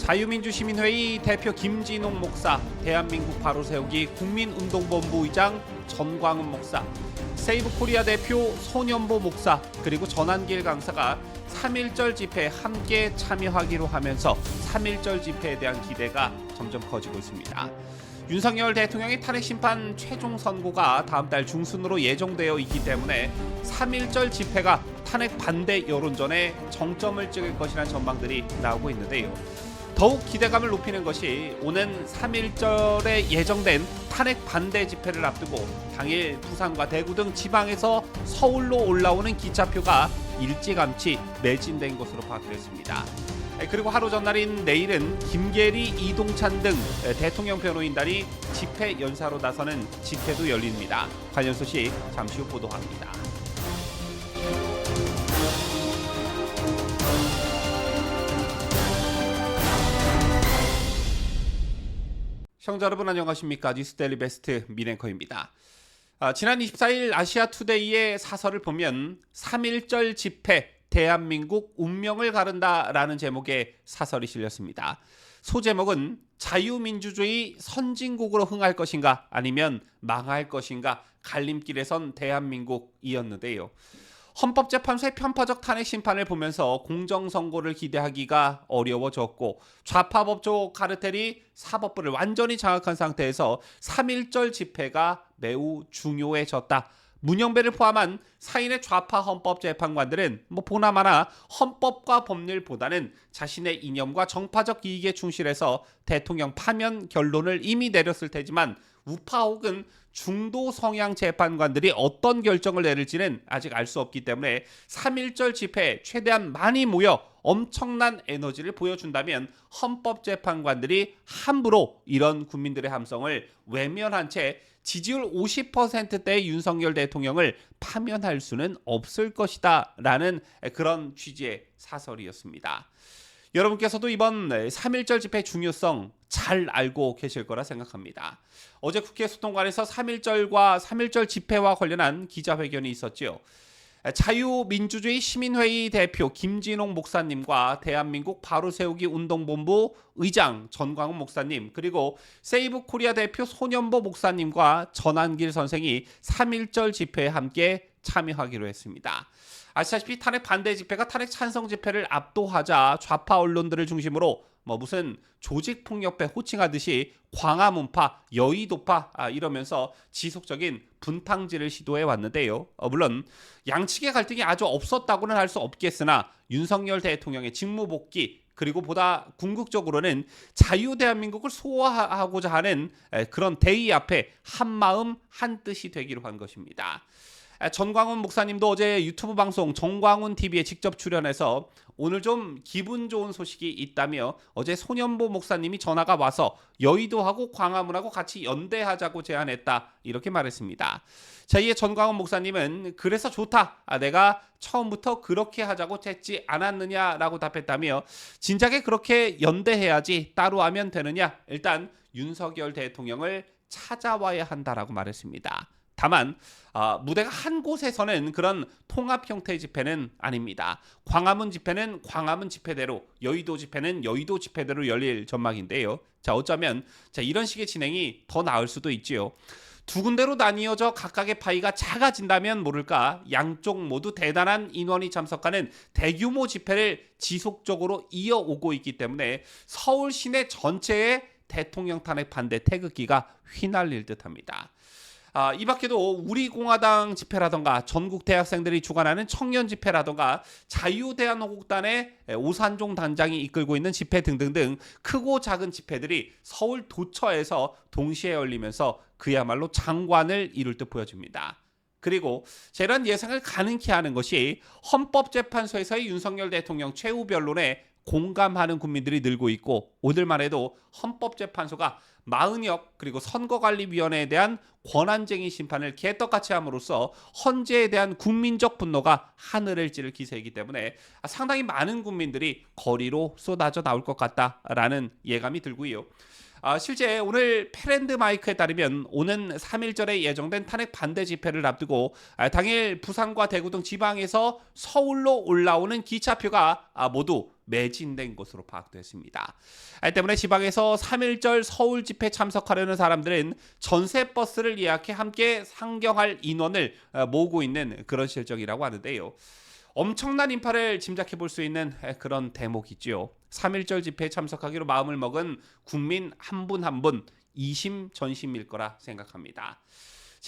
자유민주시민회의 대표 김진홍 목사, 대한민국 바로세우기 국민운동본부 의장 전광훈 목사, 세이브코리아 대표 손연보 목사, 그리고 전한길 강사가 3.1절 집회에 함께 참여하기로 하면서 3.1절 집회에 대한 기대가 점점 커지고 있습니다. 윤석열 대통령의 탄핵심판 최종 선고가 다음 달 중순으로 예정되어 있기 때문에 3.1절 집회가 탄핵 반대 여론전에 정점을 찍을 것이라는 전망들이 나오고 있는데요. 더욱 기대감을 높이는 것이 오는 3.1절에 예정된 탄핵 반대 집회를 앞두고 당일 부산과 대구 등 지방에서 서울로 올라오는 기차표가 일찌감치 매진된 것으로 파악됐습니다. 그리고 하루 전날인 내일은 김계리, 이동찬 등 대통령 변호인단이 집회 연사로 나서는 집회도 열립니다. 관련 소식 잠시 후 보도합니다. 시청자 여러분 안녕하십니까? 뉴스데일리 베스트 민앵커입니다. 지난 24일 아시아투데이의 사설을 보면 3.1절 집회 대한민국 운명을 가른다라는 제목의 사설이 실렸습니다. 소제목은 자유민주주의 선진국으로 흥할 것인가 아니면 망할 것인가 갈림길에 선 대한민국이었는데요. 헌법재판소의 편파적 탄핵 심판을 보면서 공정선고를 기대하기가 어려워졌고 좌파법조 카르텔이 사법부를 완전히 장악한 상태에서 3.1절 집회가 매우 중요해졌다. 문영배를 포함한 사인의 좌파 헌법재판관들은 보나마나 헌법과 법률보다는 자신의 이념과 정파적 이익에 충실해서 대통령 파면 결론을 이미 내렸을 테지만 우파 혹은 중도 성향 재판관들이 어떤 결정을 내릴지는 아직 알 수 없기 때문에 3.1절 집회에 최대한 많이 모여 엄청난 에너지를 보여준다면 헌법재판관들이 함부로 이런 국민들의 함성을 외면한 채 지지율 50%대의 윤석열 대통령을 파면할 수는 없을 것이다 라는 그런 취지의 사설이었습니다. 여러분께서도 이번 3.1절 집회의 중요성 잘 알고 계실 거라 생각합니다. 어제 국회 소통관에서 3.1절과 3.1절 집회와 관련한 기자회견이 있었지요. 자유민주주의 시민회의 대표 김진홍 목사님과 대한민국 바로세우기 운동본부 의장 전광훈 목사님, 그리고 세이브코리아 대표 손연보 목사님과 전한길 선생이 3.1절 집회에 함께 참여하기로 했습니다. 아시다시피 탄핵 반대 집회가 탄핵 찬성 집회를 압도하자 좌파 언론들을 중심으로 무슨 조직폭력배 호칭하듯이 광화문파, 여의도파 이러면서 지속적인 분탕질을 시도해 왔는데요. 물론 양측의 갈등이 아주 없었다고는 할 수 없겠으나 윤석열 대통령의 직무복귀 그리고 보다 궁극적으로는 자유대한민국을 소화하고자 하는 그런 대의 앞에 한마음 한뜻이 되기로 한 것입니다. 전광훈 목사님도 어제 유튜브 방송 정광훈 TV에 직접 출연해서 오늘 좀 기분 좋은 소식이 있다며 어제 손연보 목사님이 전화가 와서 여의도하고 광화문하고 같이 연대하자고 제안했다 이렇게 말했습니다. 자, 이에 전광훈 목사님은 그래서 좋다. 내가 처음부터 그렇게 하자고 했지 않았느냐라고 답했다며 진작에 그렇게 연대해야지 따로 하면 되느냐. 일단 윤석열 대통령을 찾아와야 한다라고 말했습니다. 다만 무대가 한 곳에서는 그런 통합 형태의 집회는 아닙니다. 광화문 집회는 광화문 집회대로, 여의도 집회는 여의도 집회대로 열릴 전망인데요. 자, 어쩌면 이런 식의 진행이 더 나을 수도 있지요. 두 군데로 나뉘어져 각각의 파이가 작아진다면 모를까 양쪽 모두 대단한 인원이 참석하는 대규모 집회를 지속적으로 이어오고 있기 때문에 서울 시내 전체에 대통령 탄핵 반대 태극기가 휘날릴 듯합니다. 이 밖에도 우리공화당 집회라던가 전국 대학생들이 주관하는 청년 집회라던가 자유대한호국단의 오산종 단장이 이끌고 있는 집회 등등등 크고 작은 집회들이 서울 도처에서 동시에 열리면서 그야말로 장관을 이룰 듯 보여집니다. 그리고 이런 예상을 가능케 하는 것이 헌법재판소에서의 윤석열 대통령 최후 변론에 공감하는 국민들이 늘고 있고 오늘만 해도 헌법재판소가 40여 그리고 선거관리위원회에 대한 권한쟁의 심판을 개떡같이 함으로써 헌재에 대한 국민적 분노가 하늘을 찌를 기세이기 때문에 상당히 많은 국민들이 거리로 쏟아져 나올 것 같다라는 예감이 들고요. 실제 오늘 페랜드 마이크에 따르면 오는 3.1절에 예정된 탄핵 반대 집회를 앞두고 당일 부산과 대구 등 지방에서 서울로 올라오는 기차표가 모두 매진된 것으로 파악됐습니다. 때문에 지방에서 3.1절 서울 집회 참석하려는 사람들은 전세버스를 예약해 함께 상경할 인원을 모으고 있는 그런 실정이라고 하는데요. 엄청난 인파를 짐작해 볼 수 있는 그런 대목이지요. 3.1절 집회에 참석하기로 마음을 먹은 국민 한 분 한 분 이심전심일 거라 생각합니다.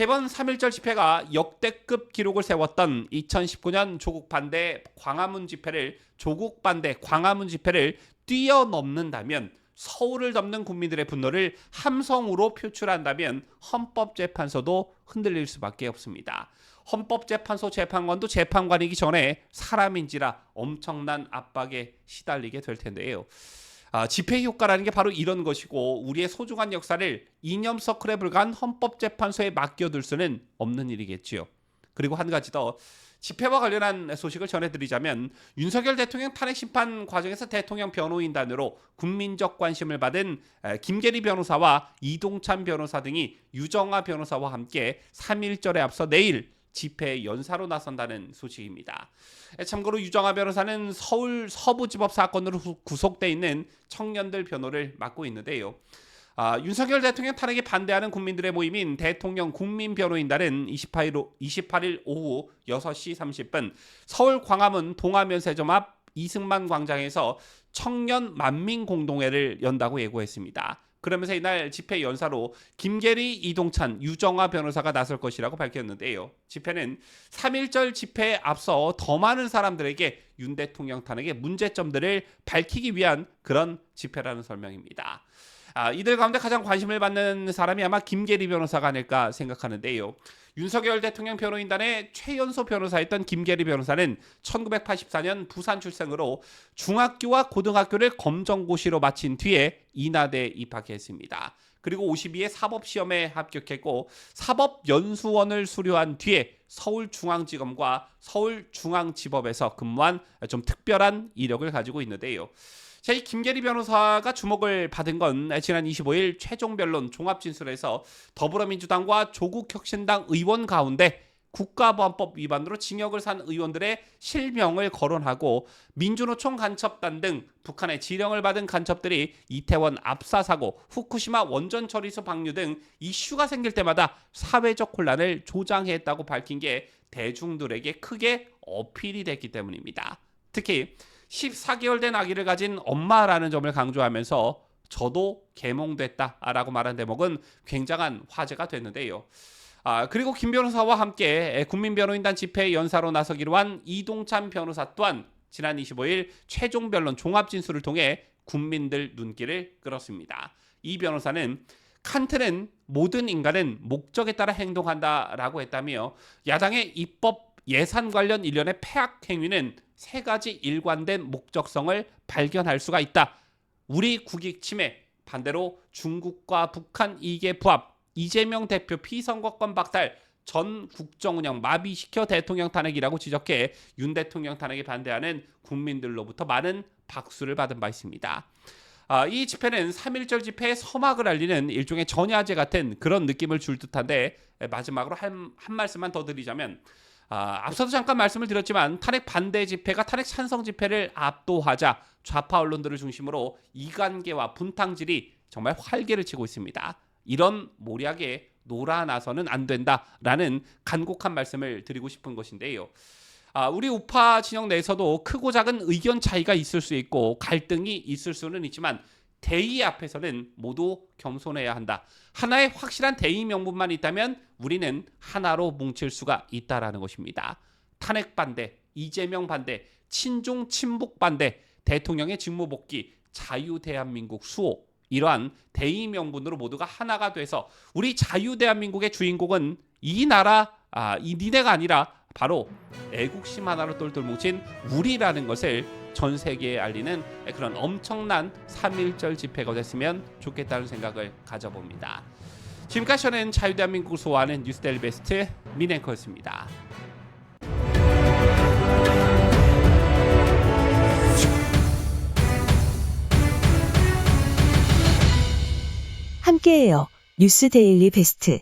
이번 3.1절 집회가 역대급 기록을 세웠던 2019년 조국 반대 광화문 집회를 뛰어넘는다면, 서울을 덮는 국민들의 분노를 함성으로 표출한다면 헌법재판소도 흔들릴 수밖에 없습니다. 헌법재판소 재판관도 재판관이기 전에 사람인지라 엄청난 압박에 시달리게 될 텐데요. 집회 효과라는 게 바로 이런 것이고, 우리의 소중한 역사를 이념 서클에 불과한 헌법재판소에 맡겨둘 수는 없는 일이겠지요. 그리고 한 가지 더, 집회와 관련한 소식을 전해드리자면, 윤석열 대통령 탄핵 심판 과정에서 대통령 변호인단으로 국민적 관심을 받은 김계리 변호사와 이동찬 변호사 등이 유정아 변호사와 함께 3.1절에 앞서 내일 집회 연사로 나선다는 소식입니다. 참고로 유정아 변호사는 서울 서부지법 사건으로 구속돼 있는 청년들 변호를 맡고 있는데요. 윤석열 대통령 탄핵에 반대하는 국민들의 모임인 대통령 국민변호인단은 28일 오후 6시 30분 서울 광화문 동아면세점 앞 이승만 광장에서 청년 만민공동회를 연다고 예고했습니다. 그러면서 이날 집회 연사로 김계리, 이동찬, 유정아 변호사가 나설 것이라고 밝혔는데요. 집회는 3.1절 집회에 앞서 더 많은 사람들에게 윤 대통령 탄핵의 문제점들을 밝히기 위한 그런 집회라는 설명입니다. 이들 가운데 가장 관심을 받는 사람이 아마 김계리 변호사가 아닐까 생각하는데요. 윤석열 대통령 변호인단의 최연소 변호사였던 김계리 변호사는 1984년 부산 출생으로 중학교와 고등학교를 검정고시로 마친 뒤에 인하대에 입학했습니다. 그리고 52회 사법시험에 합격했고 사법연수원을 수료한 뒤에 서울중앙지검과 서울중앙지법에서 근무한 좀 특별한 이력을 가지고 있는데요. 이 김계리 변호사가 주목을 받은 건 지난 25일 최종변론 종합진술에서 더불어민주당과 조국혁신당 의원 가운데 국가보안법 위반으로 징역을 산 의원들의 실명을 거론하고, 민주노총 간첩단 등 북한의 지령을 받은 간첩들이 이태원 압사 사고, 후쿠시마 원전 처리소 방류 등 이슈가 생길 때마다 사회적 혼란을 조장했다고 밝힌 게 대중들에게 크게 어필이 됐기 때문입니다. 특히 14개월 된 아기를 가진 엄마라는 점을 강조하면서 저도 계몽됐다라고 말한 대목은 굉장한 화제가 됐는데요. 그리고 김 변호사와 함께 국민변호인단 집회 연사로 나서기로 한 이동찬 변호사 또한 지난 25일 최종 변론 종합진술을 통해 국민들 눈길을 끌었습니다. 이 변호사는 칸트는 모든 인간은 목적에 따라 행동한다라고 했다며, 야당의 입법 예산 관련 일련의 폐악 행위는 세 가지 일관된 목적성을 발견할 수가 있다. 우리 국익 침해, 반대로 중국과 북한 이익에 부합, 이재명 대표 피선거권 박탈, 전 국정 운영 마비시켜 대통령 탄핵이라고 지적해 윤 대통령 탄핵에 반대하는 국민들로부터 많은 박수를 받은 바 있습니다. 이 집회는 3.1절 집회의 서막을 알리는 일종의 전야제 같은 그런 느낌을 줄 듯한데, 마지막으로 한 말씀만 더 드리자면, 앞서도 잠깐 말씀을 드렸지만 탄핵 반대 집회가 탄핵 찬성 집회를 압도하자 좌파 언론들을 중심으로 이관계와 분탕질이 정말 활개를 치고 있습니다. 이런 모략에 놀아나서는 안 된다라는 간곡한 말씀을 드리고 싶은 것인데요. 우리 우파 진영 내에서도 크고 작은 의견 차이가 있을 수 있고 갈등이 있을 수는 있지만, 대의 앞에서는 모두 겸손해야 한다. 하나의 확실한 대의 명분만 있다면 우리는 하나로 뭉칠 수가 있다라는 것입니다. 탄핵 반대, 이재명 반대, 친중 친북 반대, 대통령의 직무 복귀, 자유 대한민국 수호, 이러한 대의 명분으로 모두가 하나가 돼서 우리 자유 대한민국의 주인공은 이 나라, 이 니네가 아니라 바로 애국심 하나로 똘똘 뭉친 우리라는 것을 전 세계에 알리는 그런 엄청난 3.1절 집회가 됐으면 좋겠다는 생각을 가져봅니다. 지금까지 저는 자유대한민국을 소화하는 뉴스데일리 베스트 민앵커였습니다. 함께해요. 뉴스 데일리 베스트.